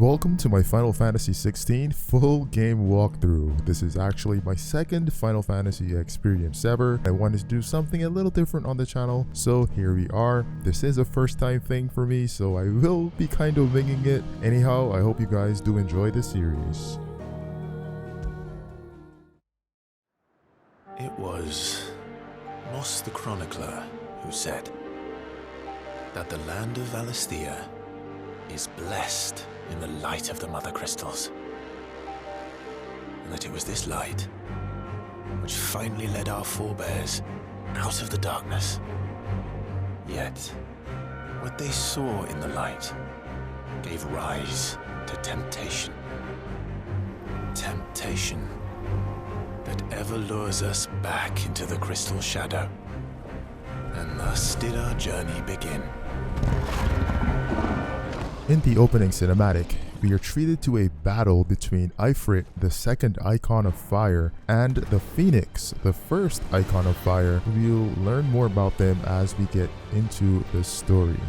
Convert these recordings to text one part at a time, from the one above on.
Welcome to my Final Fantasy 16 full game walkthrough. This is actually my second Final Fantasy experience ever. I wanted to do something a little different on the channel, so here we are. This is a first time thing for me, so I will be kind of winging it. Anyhow, I hope you guys do enjoy the series. It was Moss the Chronicler who said that the land of Valisthea is blessed in the light of the Mother Crystals, and that it was this light which finally led our forebears out of the darkness. Yet, what they saw in the light gave rise to temptation. Temptation that ever lures us back into the crystal shadow. And thus did our journey begin. In the opening cinematic, we are treated to a battle between Ifrit, the second icon of fire, and the Phoenix, the first icon of fire. We'll learn more about them as we get into the story.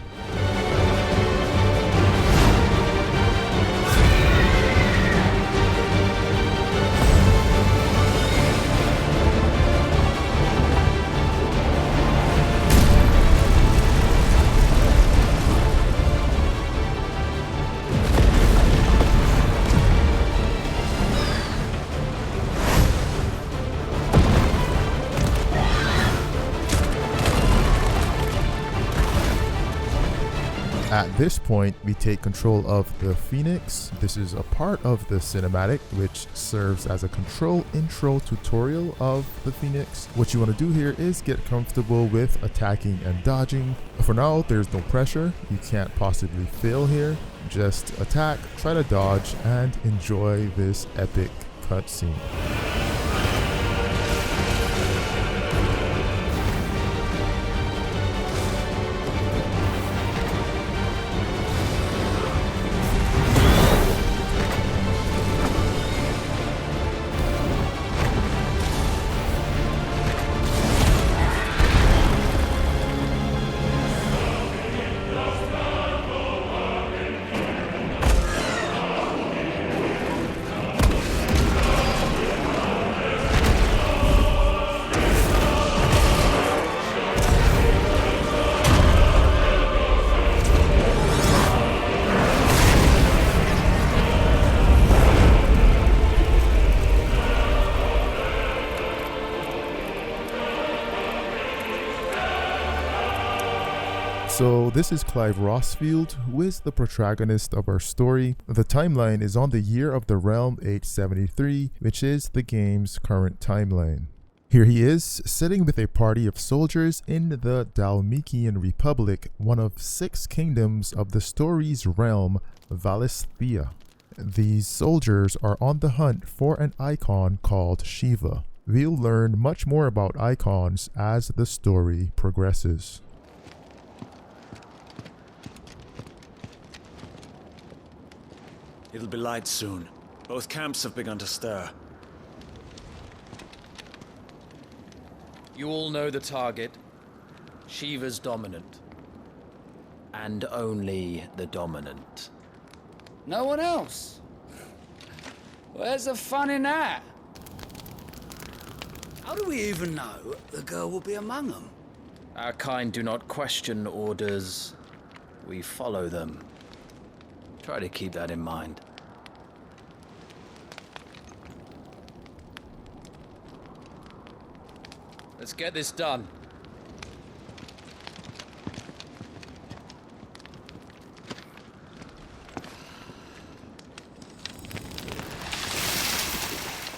At this point, we take control of the Phoenix. This is a part of the cinematic, which serves as a control intro tutorial of the Phoenix. What you want to do here is get comfortable with attacking and dodging. For now, there's no pressure. You can't possibly fail here. Just attack, try to dodge, and enjoy this epic cutscene. So this is Clive Rossfield, who is the protagonist of our story. The timeline is on the year of the realm 873, which is the game's current timeline. Here he is, sitting with a party of soldiers in the Dalmekian Republic, one of 6 kingdoms of the story's realm, Valisthea. These soldiers are on the hunt for an icon called Shiva. We'll learn much more about icons as the story progresses. It'll be light soon. Both camps have begun to stir. You all know the target. Shiva's dominant. And only the dominant. No one else? Where's the fun in that? How do we even know the girl will be among them? Our kind do not question orders. We follow them. Try to keep that in mind. Let's get this done.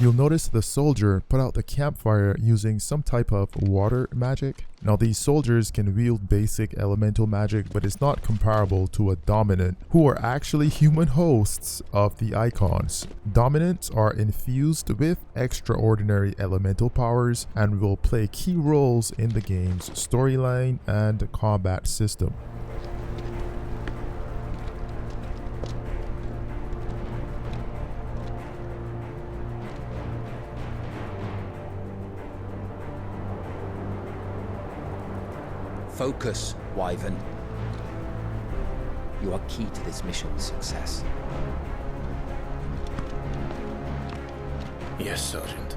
You'll notice the soldier put out the campfire using some type of water magic. Now these soldiers can wield basic elemental magic, but it's not comparable to a dominant, who are actually human hosts of the icons. Dominants are infused with extraordinary elemental powers and will play key roles in the game's storyline and combat system. Focus, Wyvern. You are key to this mission's success. Yes, Sergeant.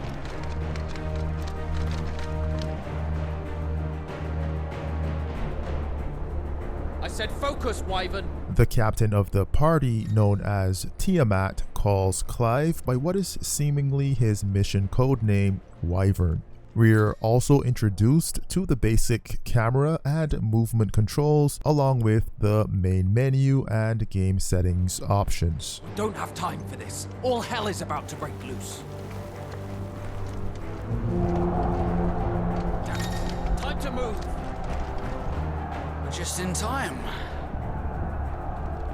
I said focus, Wyvern. The captain of the party, known as Tiamat, calls Clive by what is seemingly his mission code name, Wyvern. We're also introduced to the basic camera and movement controls, along with the main menu and game settings options. Don't have time for this. All hell is about to break loose. Damn it. Time to move. We're just in time.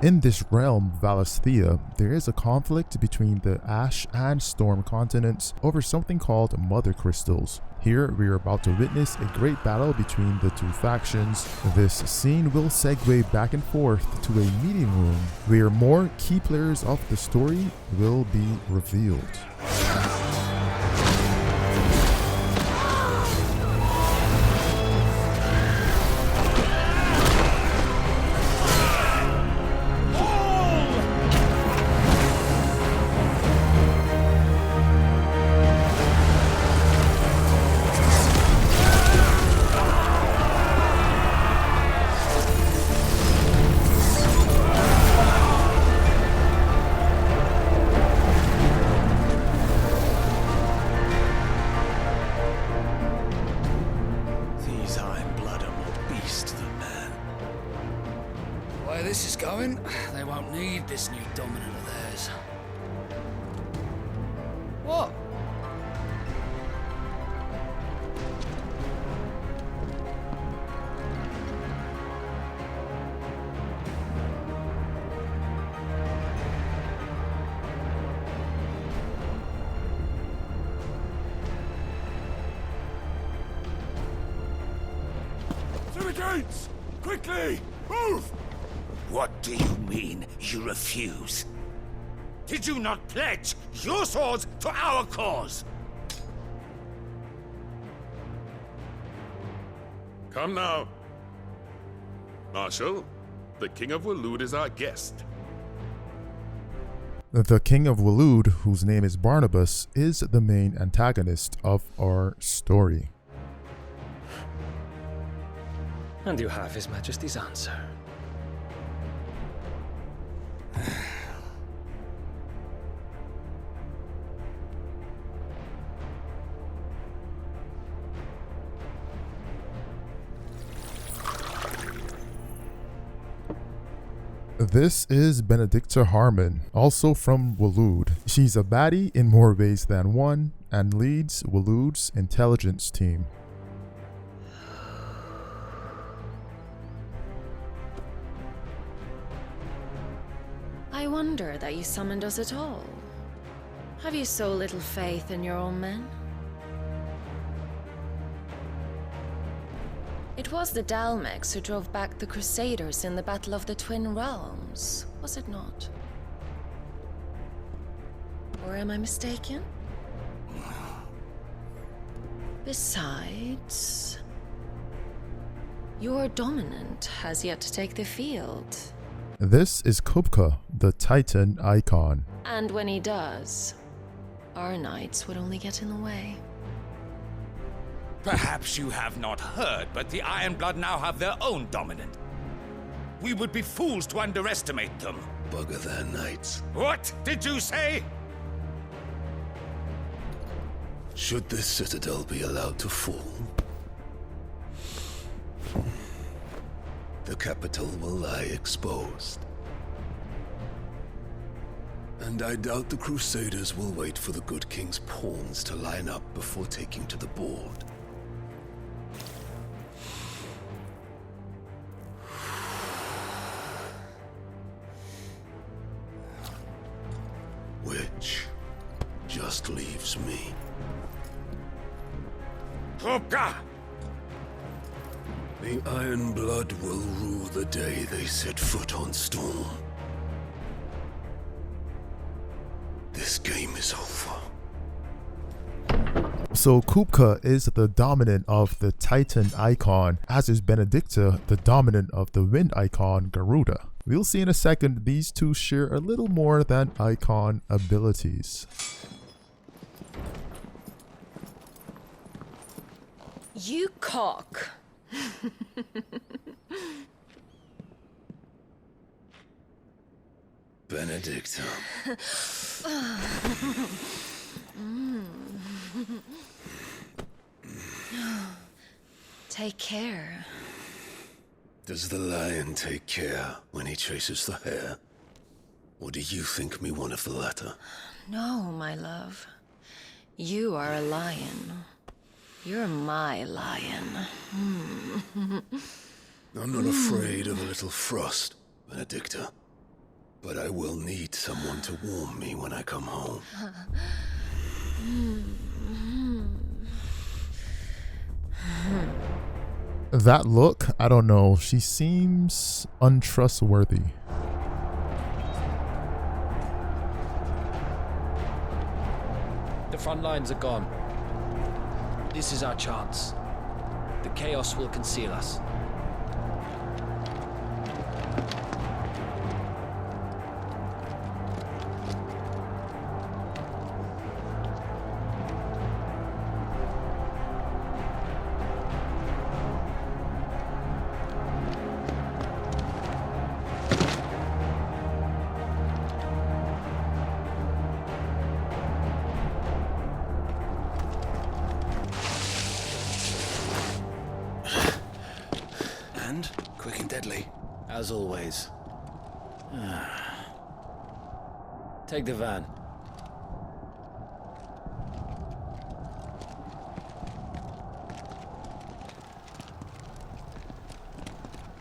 In this realm, Valisthea, there is a conflict between the Ash and Storm continents over something called Mother Crystals. Here, we are about to witness a great battle between the two factions. This scene will segue back and forth to a meeting room where more key players of the story will be revealed. This is going, they won't need this new dominant of theirs. What? To the gates! Quickly! Move! What do you mean, you refuse? Did you not pledge your swords to our cause? Come now. Marshal, the King of Waloed is our guest. The King of Waloed, whose name is Barnabas, is the main antagonist of our story. And you have His Majesty's answer. This is Benedicta Harmon, also from Waloed. She's a baddie in more ways than one and leads Waloed's intelligence team. I wonder that you summoned us at all. Have you so little faith in your own men? It was the Dalmex who drove back the Crusaders in the Battle of the Twin Realms, was it not? Or am I mistaken? Besides, your dominant has yet to take the field. This is Kupka, the Titan icon. And when he does, our knights would only get in the way. Perhaps you have not heard, but the Ironblood now have their own dominant. We would be fools to underestimate them. Bugger their knights. What did you say? Should this citadel be allowed to fall, the capital will lie exposed. And I doubt the Crusaders will wait for the good king's pawns to line up before taking to the board. Which just leaves me. Kupka! The Ironblood will rule the day they set foot on Storm. This game is over. So Kupka is the dominant of the Titan icon, as is Benedicta the dominant of the wind icon Garuda. We'll see in a second these two share a little more than icon abilities. You cock. Benedicta. Take care. Does the lion take care when he chases the hare? Or do you think me one of the latter? No, my love. You are a lion. You're my lion. I'm not afraid of a little frost, Benedicta. But I will need someone to warm me when I come home. That look, I don't know. She seems untrustworthy. The front lines are gone. This is our chance. The chaos will conceal us. Quick and deadly. As always. Take the van.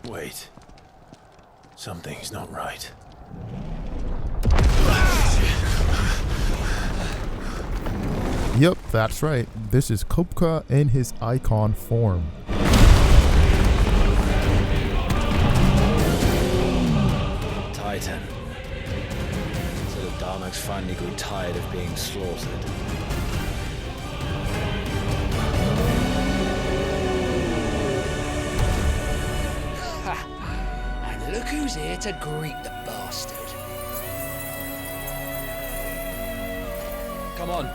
Wait. Something's not right. Yep, that's right. This is Kopka in his icon form. Titan. So the Darmaks finally grew tired of being slaughtered. And look who's here to greet the bastard. Come on.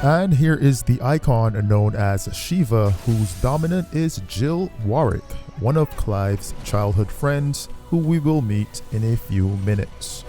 And here is the icon known as Shiva, whose dominant is Jill Warwick, one of Clive's childhood friends, who we will meet in a few minutes.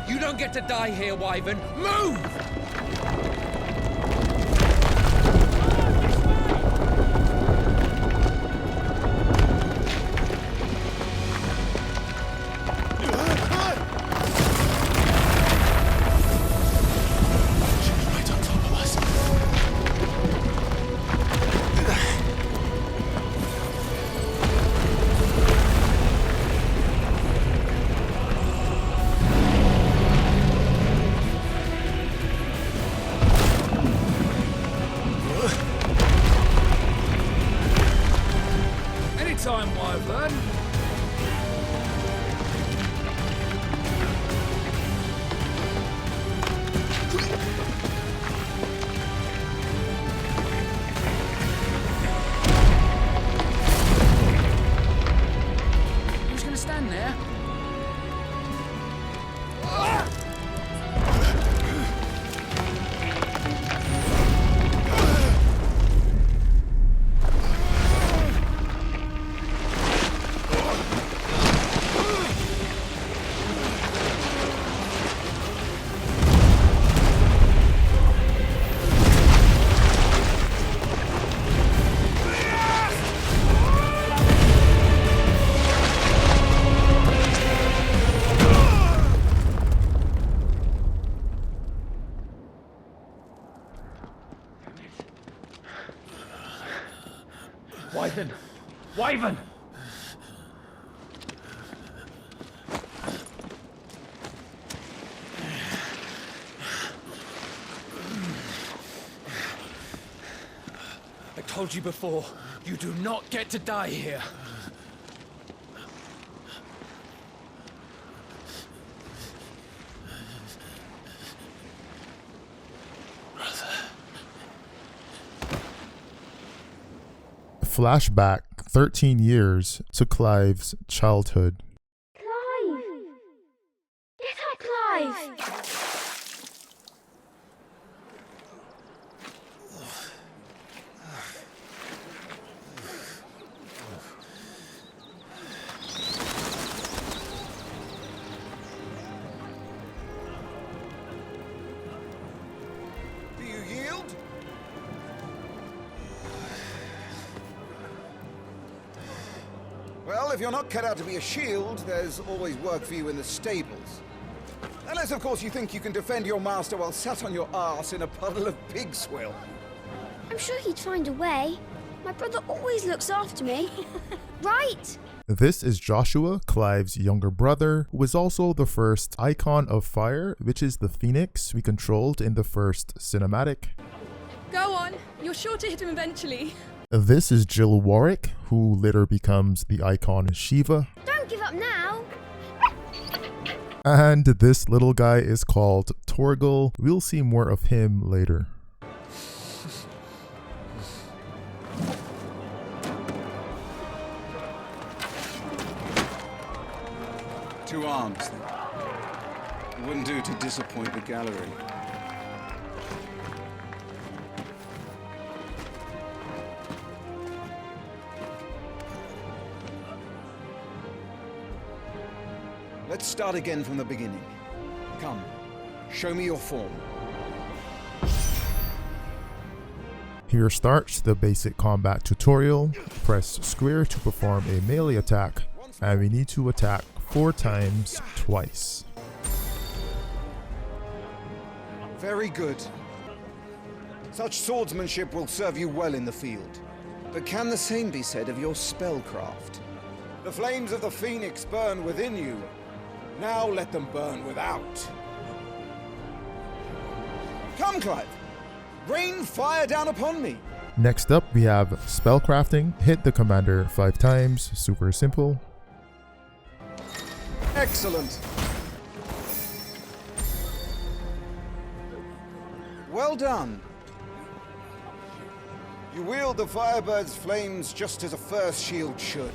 You don't get to die here, Wyvern. Move! Right on top of us. Wyvern! Wyvern! I told you before, you do not get to die here. Flashback 13 years to Clive's childhood. Clive! Get up, Clive! Do you yield? Well, if you're not cut out to be a shield, there's always work for you in the stables. Unless, of course, you think you can defend your master while sat on your arse in a puddle of pig swill. I'm sure he'd find a way. My brother always looks after me. Right? This is Joshua, Clive's younger brother, who is also the first icon of fire, which is the phoenix we controlled in the first cinematic. Go on, you're sure to hit him eventually. This is Jill Warwick, who later becomes the icon Shiva. Don't give up now. And this little guy is called Torgal. We'll see more of him later. Two arms, then. It wouldn't do to disappoint the gallery. Let's start again from the beginning. Come, show me your form. Here starts the basic combat tutorial. Press square to perform a melee attack, and we need to attack 4 times twice. Very good. Such swordsmanship will serve you well in the field. But can the same be said of your spellcraft? The flames of the phoenix burn within you. Now let them burn without. Come, Clive. Rain fire down upon me. Next up, we have spellcrafting. Hit the commander 5 times. Super simple. Excellent. Well done. You wield the Firebird's flames just as a first shield should.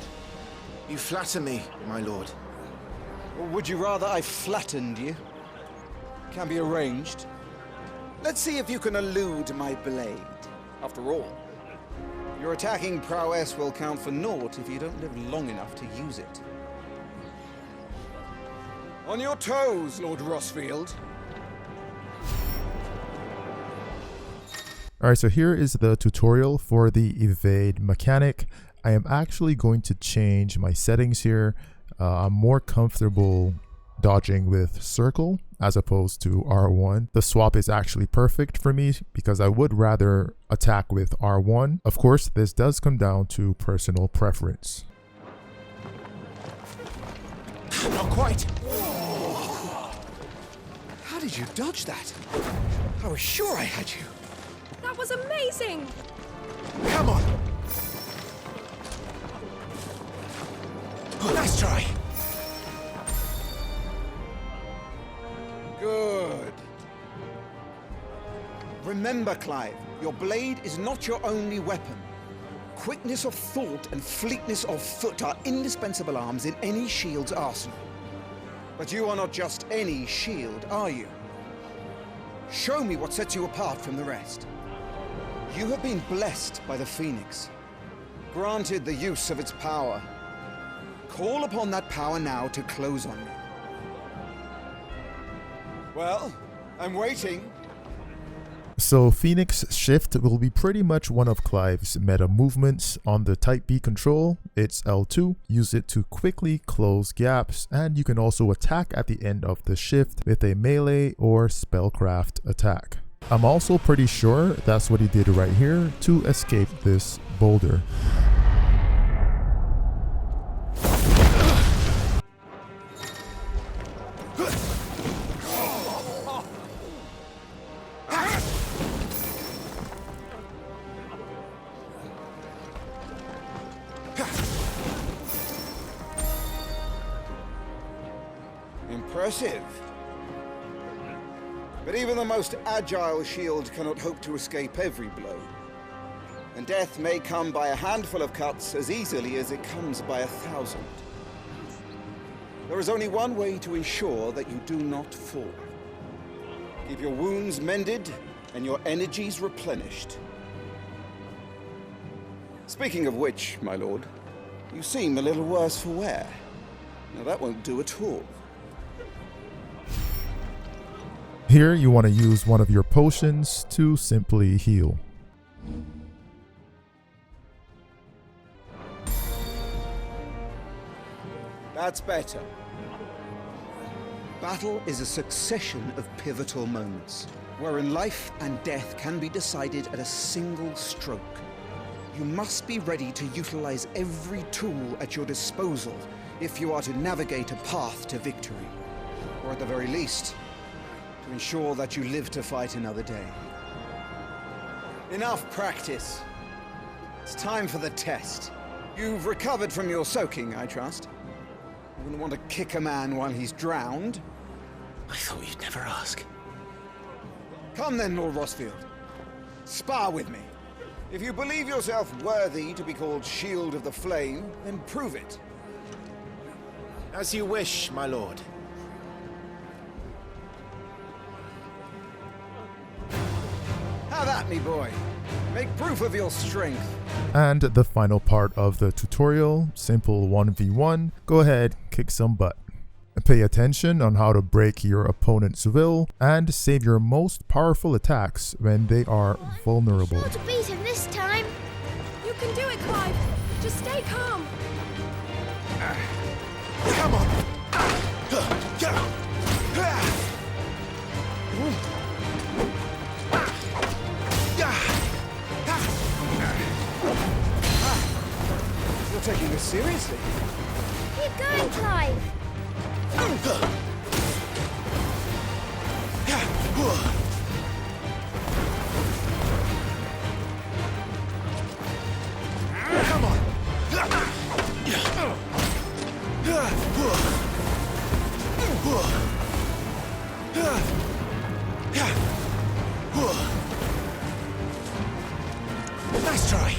You flatter me, my lord. Or would you rather I flattened you? Can be arranged. Let's see if you can elude my blade. After all, your attacking prowess will count for naught if you don't live long enough to use it. On your toes, Lord Rossfield. Alright, so here is the tutorial for the evade mechanic. I am actually going to change my settings here. I'm more comfortable dodging with circle as opposed to R1. The swap is actually perfect for me because I would rather attack with R1. Of course, this does come down to personal preference. Not quite. How did you dodge that? I was sure I had you. That was amazing! Come on. Nice try. Good. Remember, Clive, your blade is not your only weapon. Quickness of thought and fleetness of foot are indispensable arms in any shield's arsenal. But you are not just any shield, are you? Show me what sets you apart from the rest. You have been blessed by the Phoenix, granted the use of its power. Call upon that power now to close on me. Well, I'm waiting. So Phoenix Shift will be pretty much one of Clive's meta movements. On the Type B control, it's L2. Use it to quickly close gaps, and you can also attack at the end of the shift with a melee or spellcraft attack. I'm also pretty sure that's what he did right here to escape this boulder. Impressive. But even the most agile shield cannot hope to escape every blow. And death may come by a handful of cuts as easily as it comes by 1,000. There is only one way to ensure that you do not fall. Keep your wounds mended and your energies replenished. Speaking of which, my lord, you seem a little worse for wear. Now that won't do at all. Here you want to use one of your potions to simply heal. That's better. Battle is a succession of pivotal moments, wherein life and death can be decided at a single stroke. You must be ready to utilize every tool at your disposal if you are to navigate a path to victory, or at the very least, to ensure that you live to fight another day. Enough practice. It's time for the test. You've recovered from your soaking, I trust. You wouldn't want to kick a man while he's drowned. I thought you'd never ask. Come then, Lord Rosfield. Spar with me. If you believe yourself worthy to be called Shield of the Flame, then prove it. As you wish, my lord. Have at me, boy. Make proof of your strength. And the final part of the tutorial, simple 1v1, go ahead, kick some butt. Pay attention on how to break your opponent's will and save your most powerful attacks when they are vulnerable. Sure to beat him this time. You can do it, Clive. Just stay calm. Come on! You're taking this seriously. Keep going, Clive. Come on! Nice try!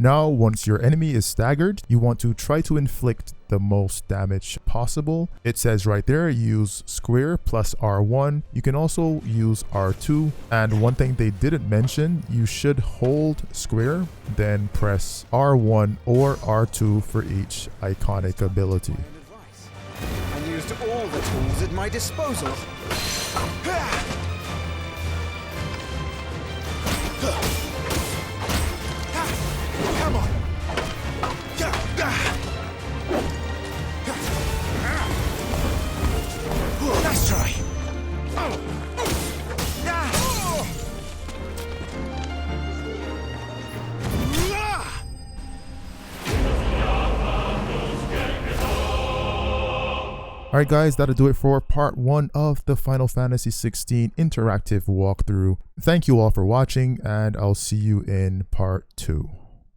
Now, once your enemy is staggered, you want to try to inflict the most damage possible. It says right there, use square plus R1. You can also use R2. And one thing they didn't mention, you should hold square, then press R1 or R2 for each iconic ability. And used all the tools at my disposal. Come on! Nice try! Alright guys, that'll do it for part 1 of the Final Fantasy XVI interactive walkthrough. Thank you all for watching, and I'll see you in part 2.